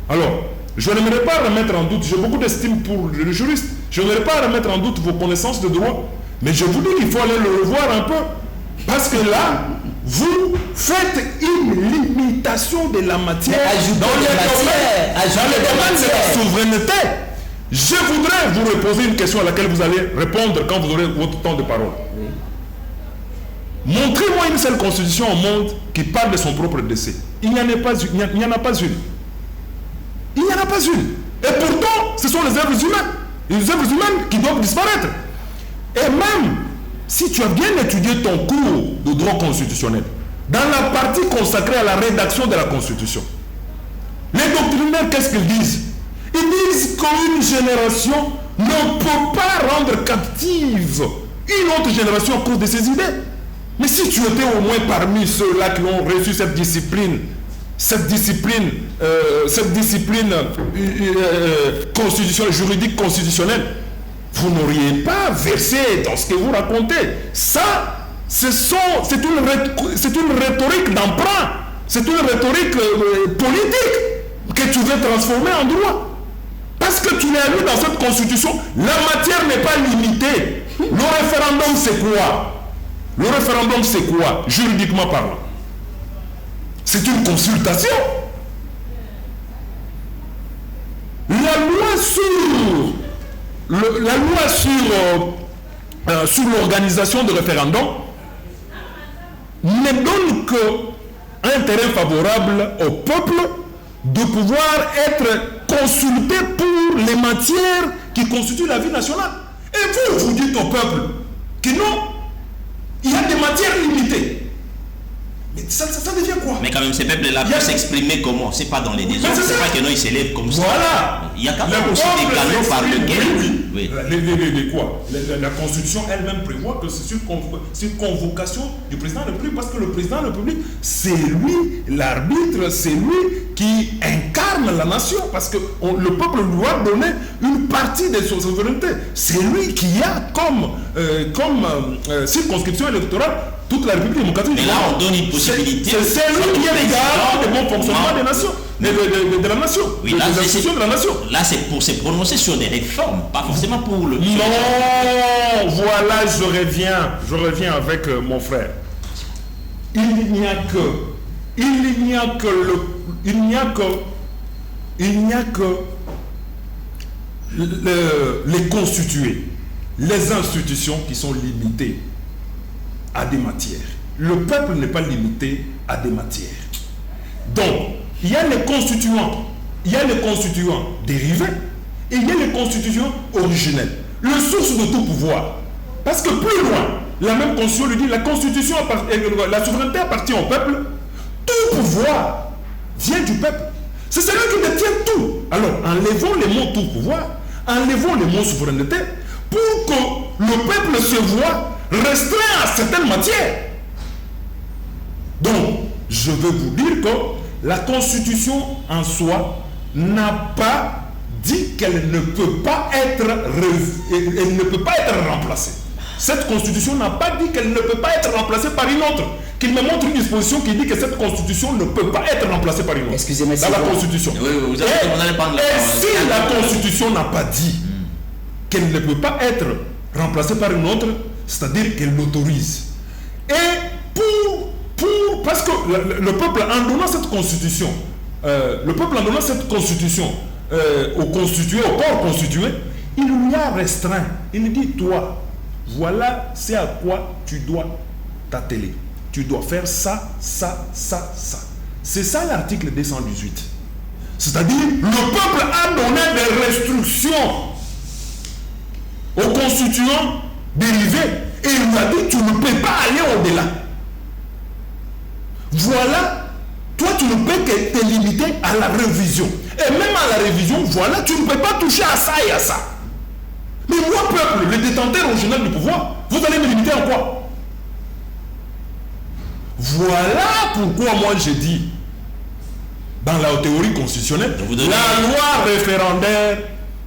Alors, je n'aimerais pas remettre en doute, j'ai beaucoup d'estime pour le juriste, je n'aimerais pas remettre en doute vos connaissances de droit, mais je vous dis qu'il faut aller le revoir un peu. Parce que là, vous faites une limitation de la matière dans le domaine de la souveraineté. Je voudrais vous reposer une question à laquelle vous allez répondre quand vous aurez votre temps de parole. Montrez-moi une seule constitution au monde qui parle de son propre décès. Il n'y en a pas une. Il n'y en a pas une. Il n'y en a pas une. Et pourtant, ce sont les œuvres humaines. Les œuvres humaines qui doivent disparaître. Et même si tu as bien étudié ton cours de droit constitutionnel, dans la partie consacrée à la rédaction de la Constitution, les doctrinaires, qu'est-ce qu'ils disent? Ils disent qu'une génération ne peut pas rendre captive une autre génération à cause de ses idées. Mais si tu étais au moins parmi ceux-là qui ont reçu cette discipline juridique constitutionnelle, vous n'auriez pas versé dans ce que vous racontez. Ça, c'est une rhétorique d'emprunt. C'est une rhétorique politique que tu veux transformer en droit. Parce que tu l'as lu dans cette constitution, la matière n'est pas limitée. Le référendum, c'est quoi? Le référendum, c'est quoi, juridiquement parlant? C'est une consultation. La loi sur l'organisation de référendum ne donne qu'un terrain favorable au peuple de pouvoir être consulté pour les matières qui constituent la vie nationale. Et vous dites au peuple que non, Il y a des matières limitées. Mais ça devient quoi? Mais quand même, ces peuples-là peuvent s'exprimer comment? C'est pas dans les désordres, c'est pas que non, ils s'élèvent comme ça. Voilà. Il y a quand même aussi des canaux par lesquels... Oui. Quoi? La Constitution elle-même prévoit que c'est sur convocation du président de la République, parce que le président de la République, c'est lui l'arbitre, c'est lui qui incarne la nation, parce que le peuple lui a donné une partie de son souveraineté. C'est lui qui a comme circonscription électorale toute la République démocratique. Et là, on donne une possibilité. C'est lui qui est le garant du bon fonctionnement des nations, de la nation, oui, des institutions de la nation. Là, c'est pour se prononcer sur des réformes, pas forcément pour le... Non, voilà, je reviens avec mon frère. Il n'y a que les constitués, les institutions qui sont limitées à des matières. Le peuple n'est pas limité à des matières. Donc, il y a les constituants dérivés et il y a les constituants originels, le source de tout pouvoir. Parce que plus loin, la même constitution lui dit la constitution, la souveraineté appartient au peuple, tout pouvoir vient du peuple. C'est celui qui détient tout. Alors, enlevons les mots tout pouvoir, enlevons les mots souveraineté, pour que le peuple se voit restreint à certaines matières. Donc, je veux vous dire que la Constitution en soi n'a pas dit qu'elle ne peut pas être remplacée. Cette Constitution n'a pas dit qu'elle ne peut pas être remplacée par une autre. Qu'il me montre une disposition qui dit que cette Constitution ne peut pas être remplacée par une autre. Excusez-moi, dans la Constitution. Oui, vous allez prendre la parole. Si la Constitution n'a pas dit qu'elle ne peut pas être remplacée par une autre, c'est-à-dire qu'elle l'autorise. Et parce que le peuple, en donnant cette Constitution, au corps constitué, il lui a restreint. Il lui dit, toi, voilà, c'est à quoi tu dois t'atteler. Tu dois faire ça, ça, ça, ça. C'est ça l'article 218. C'est-à-dire, le peuple a donné des restrictions aux constituants dérivés et il lui a dit, tu ne peux pas aller au-delà. Voilà, toi tu ne peux que te limiter à la révision. Et même à la révision, voilà, tu ne peux pas toucher à ça et à ça. Mais moi, peuple, le détenteur original du pouvoir, vous allez me limiter en quoi? Voilà pourquoi moi j'ai dit, dans la théorie constitutionnelle, la loi référendaire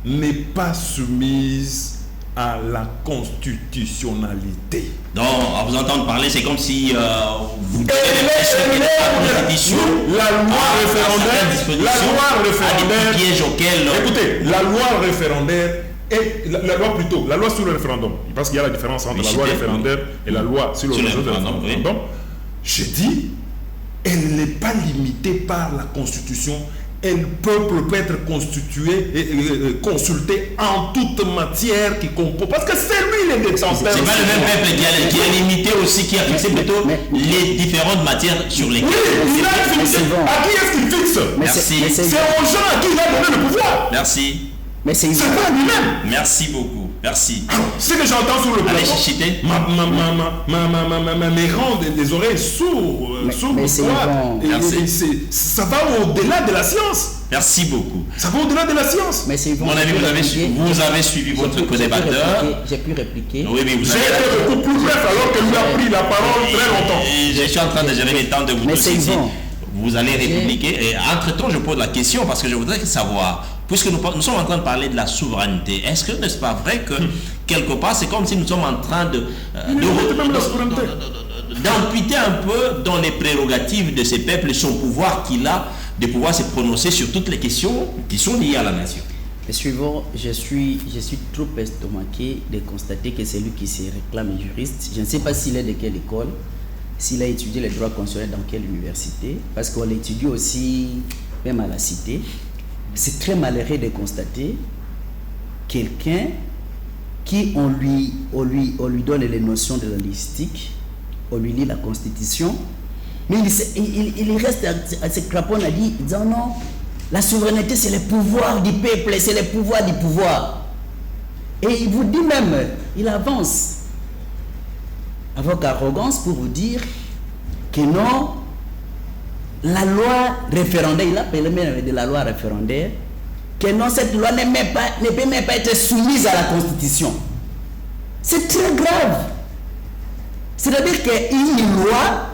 n'est pas soumise à la constitutionnalité. Donc, à vous entendre parler, c'est comme si vous la loi référendaire, pièges auxquels... Écoutez, la loi référendaire et la loi sur le référendum, parce qu'il y a la différence entre la loi référendaire et la loi sur le référendum. J'ai dit, elle n'est pas limitée par la Constitution. Le peuple peut être constitué et consulté en toute matière qui compose. Parce que c'est lui le détenteur. C'est pas le même peuple qui est limité aussi, qui a fixé plutôt les différentes matières sur lesquelles... Oui, il a fixé. À qui est-ce qu'il fixe? Merci. C'est aux gens à qui il a donné le pouvoir. Merci. Mais c'est pas lui-même. Merci beaucoup. Merci. Ce que j'entends sur le plateau, mes rangs des oreilles sourdes, ça va au-delà de la science. Merci beaucoup. Ça va au-delà de la science. Mais mon ami, vous avez suivi votre co-débatteur. J'ai pu répliquer. Oui, mais j'ai été beaucoup plus bref alors que lui a pris la parole très longtemps. Je suis en train de gérer le temps de vous dire. Vous allez répliquer. Et entre-temps, je pose la question parce que je voudrais savoir, puisque nous sommes en train de parler de la souveraineté, est-ce que n'est-ce pas vrai que quelque part, c'est comme si nous sommes en train d'amputer un peu dans les prérogatives de ces peuples, son pouvoir qu'il a de pouvoir se prononcer sur toutes les questions qui sont liées à la nation? Mais suivant, je suis trop estomaqué de constater que c'est lui qui se réclame juriste. Je ne sais pas s'il est de quelle école, s'il a étudié le droit constitutionnel dans quelle université, parce qu'on l'étudie aussi même à la cité. C'est très malheureux de constater quelqu'un qui on lui donne les notions de la linguistique, on lui lit la Constitution, mais il reste à ce crapaud à disant non, la souveraineté c'est le pouvoir du peuple, c'est le pouvoir du pouvoir. Et il vous dit même, il avance avec arrogance pour vous dire que non, la loi référendaire, il appelle même de la loi référendaire, que non, cette loi ne peut même pas être soumise à la Constitution. C'est très grave. C'est-à-dire qu'il y a une loi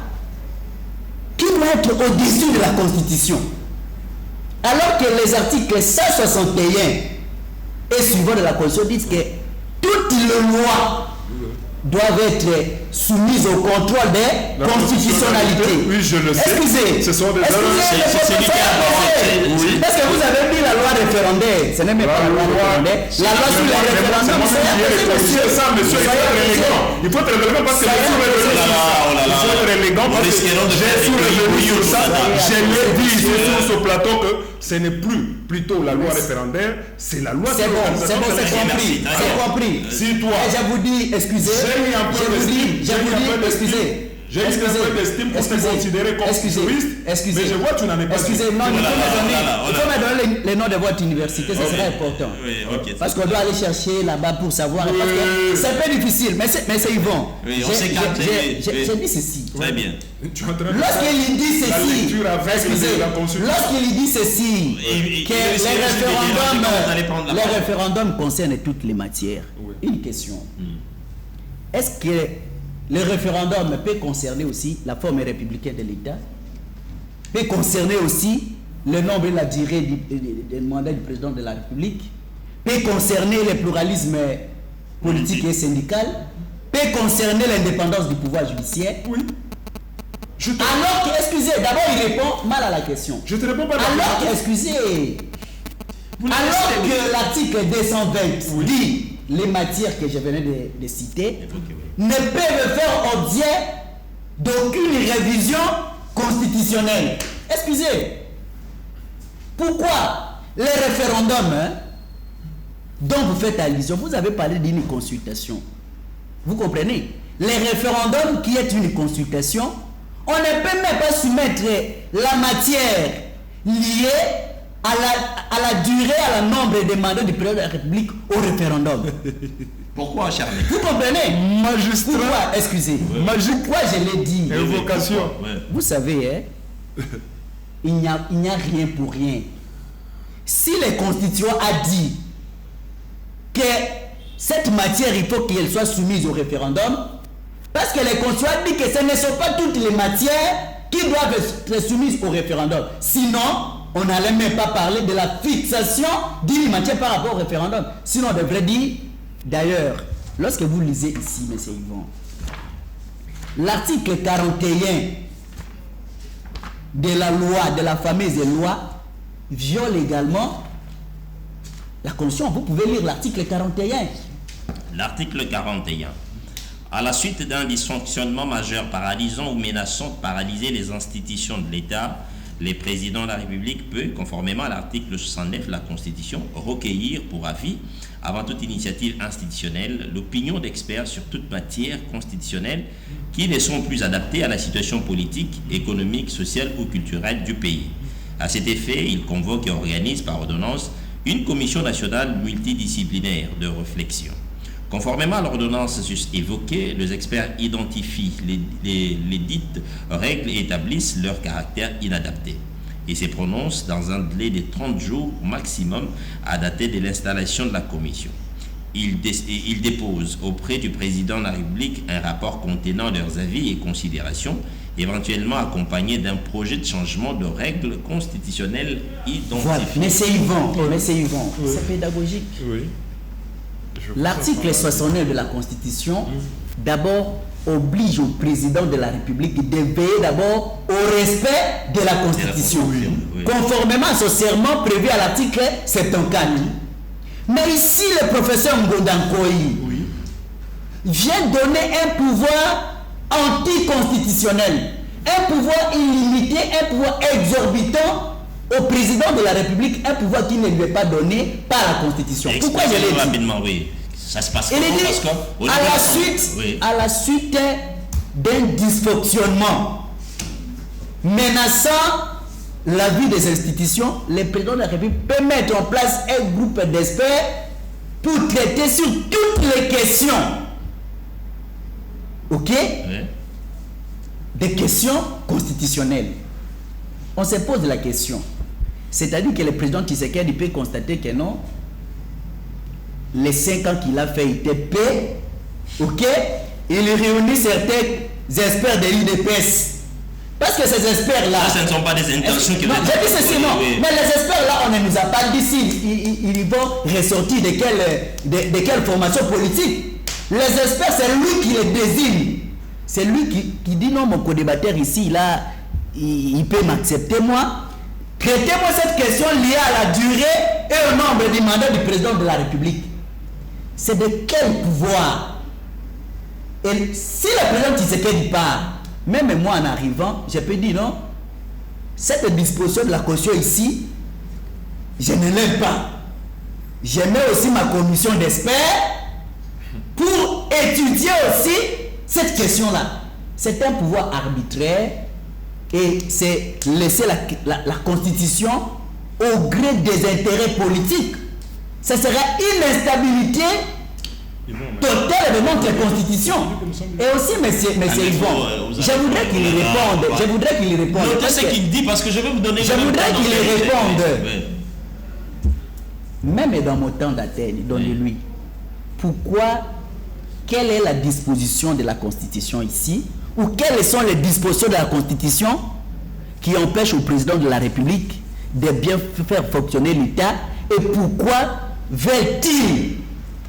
qui doit être au-dessus de la Constitution. Alors que les articles 161 et suivants de la Constitution disent que toutes les lois doivent être soumises au contrôle des constitutionnalités. Oui, je le sais. Excusez. Ce sont des Parce que vous avez mis la loi référendaire. Ce n'est même pas la loi référendaire. La loi sur les référendums. Monsieur, il faut être élégant parce que je l'ai dit sur ce plateau que ce n'est plus plutôt la loi référendaire, c'est la loi sur l'organisation. C'est compris. C'est compris. Si toi, je vous dis, excusez. J'ai mis un peu d'estime. J'ai mis un peu d'estime pour te considérer comme juriste, mais je vois que tu n'en es pas. Excusez, non, il faut me donner les noms de votre université, ce serait important. Parce qu'on doit aller chercher là-bas pour savoir. C'est un peu difficile, mais c'est Yvon. Oui, on s'est calmé. J'ai dit ceci. Très bien. Lorsqu'il dit ceci, lorsqu'il dit ceci, que les référendums concernent toutes les matières. Une question. Est-ce que le référendum peut concerner aussi la forme républicaine de l'État, peut concerner aussi le nombre et la durée du mandat du président de la République, peut concerner le pluralisme politique et syndical, peut concerner l'indépendance du pouvoir judiciaire. Oui. Alors que, excusez, d'abord il répond mal à la question. Je te réponds pas. Alors que, excusez, alors que l'article 220 dit les matières que je venais de citer ne peuvent faire objet d'aucune révision constitutionnelle. Excusez. Pourquoi les référendums dont vous faites allusion, vous avez parlé d'une consultation. Vous comprenez? Les référendums qui est une consultation, on ne peut même pas soumettre la matière liée à la durée, à la nombre des mandats du président de la République au référendum. Pourquoi, Charles? Vous comprenez? Magistrat. Pourquoi? Excusez. Pourquoi je l'ai dit? Évocation. Vous savez, il n'y a rien pour rien. Si le constituant a dit que cette matière, il faut qu'elle soit soumise au référendum, parce que le constituant dit que ce ne sont pas toutes les matières qui doivent être soumises au référendum. Sinon, on n'allait même pas parler de la fixation d'une matière par rapport au référendum. Sinon, on devrait dire, d'ailleurs, lorsque vous lisez ici, M. Yvon, l'article 41 de la loi, de la fameuse loi, viole également la Constitution. Vous pouvez lire l'article 41. L'article 41. À la suite d'un dysfonctionnement majeur paralysant ou menaçant de paralyser les institutions de l'État, le président de la République peut, conformément à l'article 69 de la Constitution, recueillir pour avis, avant toute initiative institutionnelle, l'opinion d'experts sur toute matière constitutionnelle qui ne sont plus adaptées à la situation politique, économique, sociale ou culturelle du pays. À cet effet, il convoque et organise par ordonnance une commission nationale multidisciplinaire de réflexion. Conformément à l'ordonnance évoquée, les experts identifient les dites règles et établissent leur caractère inadapté et se prononcent dans un délai de 30 jours maximum à dater de l'installation de la commission. Ils déposent auprès du président de la République un rapport contenant leurs avis et considérations, éventuellement accompagné d'un projet de changement de règles constitutionnelles identifiées. Voilà, mais c'est Yvon, c'est pédagogique. Oui. L'article 69 de la Constitution, d'abord, oblige au président de la République de veiller d'abord au respect de la Constitution, conformément à son serment prévu à l'article 74. Mais ici, le professeur Ngondankoyi vient donner un pouvoir anticonstitutionnel, un pouvoir illimité, un pouvoir exorbitant au président de la République, un pouvoir qui ne lui est pas donné par la Constitution. Pourquoi je l'ai dit rapidement, oui. Ça se passe comment? Parce que, à la suite d'un dysfonctionnement menaçant la vie des institutions, le président de la République peut mettre en place un groupe d'experts pour traiter sur toutes les questions ok, des questions constitutionnelles. On se pose la question. C'est-à-dire que le président Tshisekedi peut constater que non, les 5 ans qu'il a fait étaient paix, ok, il réunit certains experts de l'IDPS. Parce que ces experts-là... Ce ne sont pas des intentions qui... Non, j'ai dit ceci, non. Mais les experts-là, on ne nous a pas dit s'ils vont ressortir de quelle formation politique. Les experts, c'est lui qui les désigne. C'est lui qui dit non, mon co-débatteur ici, là, il peut m'accepter, moi. Traitez-moi cette question liée à la durée et au nombre du mandat du président de la République. C'est de quel pouvoir? Et si le président Tshisekedi part, même moi en arrivant, je peux dire non, cette disposition de la Constitution ici, je ne l'aime pas. Je mets aussi ma commission d'experts pour étudier aussi cette question-là. C'est un pouvoir arbitraire et c'est laisser la Constitution au gré des intérêts politiques. Ce serait une instabilité totale de notre Constitution. Et aussi, monsieur Yvon, je voudrais qu'il réponde. Je voudrais qu'il réponde. Notez ce qu'il dit parce que je vais vous donner... Je voudrais qu'il réponde. Même dans mon temps d'Athènes, donnez-lui. Pourquoi, quelle est la disposition de la Constitution ici, ou quelles sont les dispositions de la Constitution qui empêchent au président de la République de bien faire fonctionner l'État, et pourquoi veulent-ils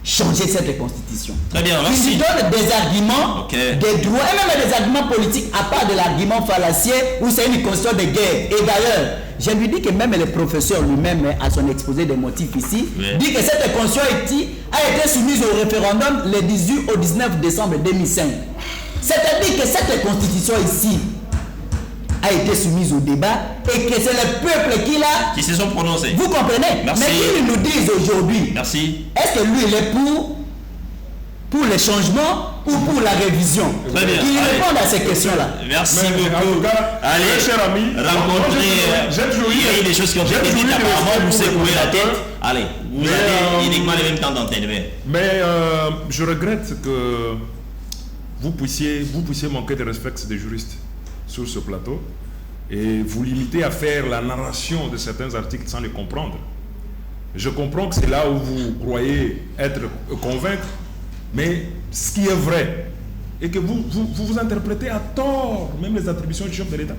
changer cette constitution? Très bien, merci. Ils donnent des arguments, des droits, et même des arguments politiques, à part de l'argument fallacieux où c'est une constitution de guerre. Et d'ailleurs, je lui dis que même le professeur lui-même, à son exposé des motifs ici, dit que cette constitution a été soumise au référendum le 18 au 19 décembre 2005. C'est-à-dire que cette constitution ici a été soumise au débat et que c'est le peuple qui se sont prononcés. Vous comprenez? Merci. Mais ils nous disent aujourd'hui, merci, est-ce que lui il est pour le changement ou pour la révision? Très bien. Qu'il réponde à ces questions-là. Merci Mais, beaucoup. en tout cas, allez, cher ami, il y a eu des choses qui ont été dites, apparemment vous secouez la tête. Allez, vous avez uniquement le même temps d'antenne. Mais je regrette que vous puissiez manquer de respect des juristes sur ce plateau et vous limiter à faire la narration de certains articles sans les comprendre. Je comprends que c'est là où vous croyez être convaincre, mais ce qui est vrai est que vous interprétez à tort même les attributions du chef de l'État.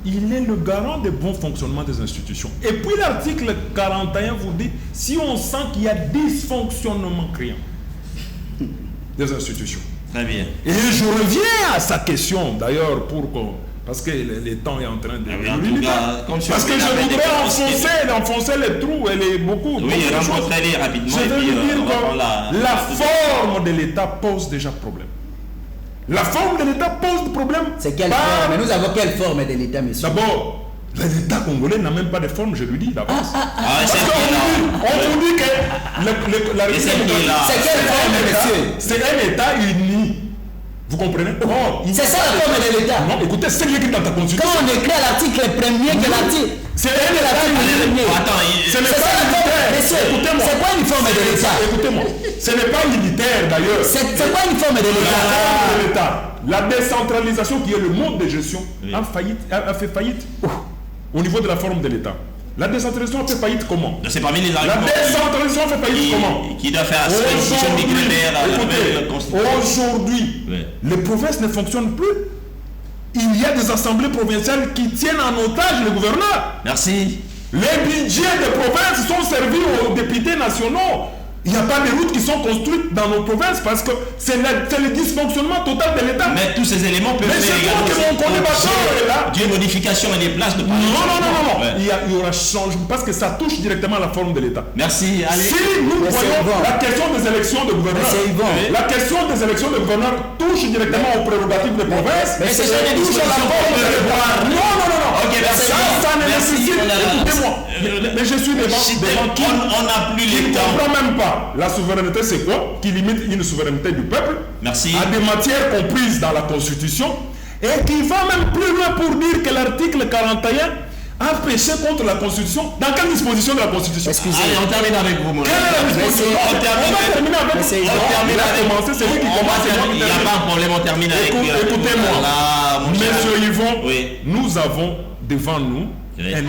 Il est le garant du bon fonctionnement des institutions. Et puis l'article 41 vous dit, si on sent qu'il y a dysfonctionnement criant des institutions. Très bien. Et je reviens à sa question, d'ailleurs, parce que le temps est en train de... Parce que je voudrais enfoncer les trous et beaucoup... Oui, rencontrer-les rapidement. Je veux dire que la forme de l'État pose déjà problème. La forme de l'État pose problème. C'est quelle forme? Mais nous avons quelle forme de l'État, monsieur? D'abord, l'État congolais n'a même pas de forme, je lui dis d'avance. Parce qu'on vous dit que la République... C'est quelle forme, monsieur? C'est un État uni. Vous comprenez? C'est ça la forme de l'État. Non, écoutez, c'est écrit dans ta constitution. Quand on écrit à l'article 1er que l'article... C'est un État. Attends, ce n'est pas militaire. Écoutez-moi. C'est quoi une forme de l'État? Écoutez-moi. Ce n'est pas militaire d'ailleurs. C'est quoi une forme de l'État? La décentralisation qui est le mode de gestion a fait faillite au niveau de la forme de l'État. La décentralisation fait faillite comment? C'est parmi les arguments. La décentralisation fait faillite comment? Qui doit faire association migratoire à la nouvelle constitution. Aujourd'hui, les provinces ne fonctionnent plus. Il y a des assemblées provinciales qui tiennent en otage le gouverneur. Merci. Les budgets des provinces sont servis aux députés nationaux. Il n'y a pas de routes qui sont construites dans nos provinces parce que c'est le dysfonctionnement total de l'État. Mais tous ces éléments peuvent faire également d'une modification et des places de parole. Non. Ouais. Il y aura changement parce que ça touche directement à la forme de l'État. Merci. Allez. Si nous voyons la question des élections de gouverneurs, la question des élections de gouverneurs touche directement aux prérogatives des provinces. Mais c'est ça les touche à la forme de l'État. Non. Ok, merci. Ça nécessite. Écoutez-moi. Mais je suis devant qui? On n'a plus les temps. On ne comprend même pas. La souveraineté, c'est quoi? Qui limite une souveraineté du peuple. Merci. À des matières comprises dans la Constitution et qui va même plus loin pour dire que l'article 41 un péché contre la Constitution. Dans quelle disposition de la Constitution? Excusez. Allez, on termine avec vous, mon Quelle est la disposition? On termine avec c'est- on termine avec c'est lui qui commence. Il n'y a pas un problème, on termine avec Écoutez-moi, Voilà, mon cher. Monsieur Yvon, Oui. nous avons devant nous Oui. un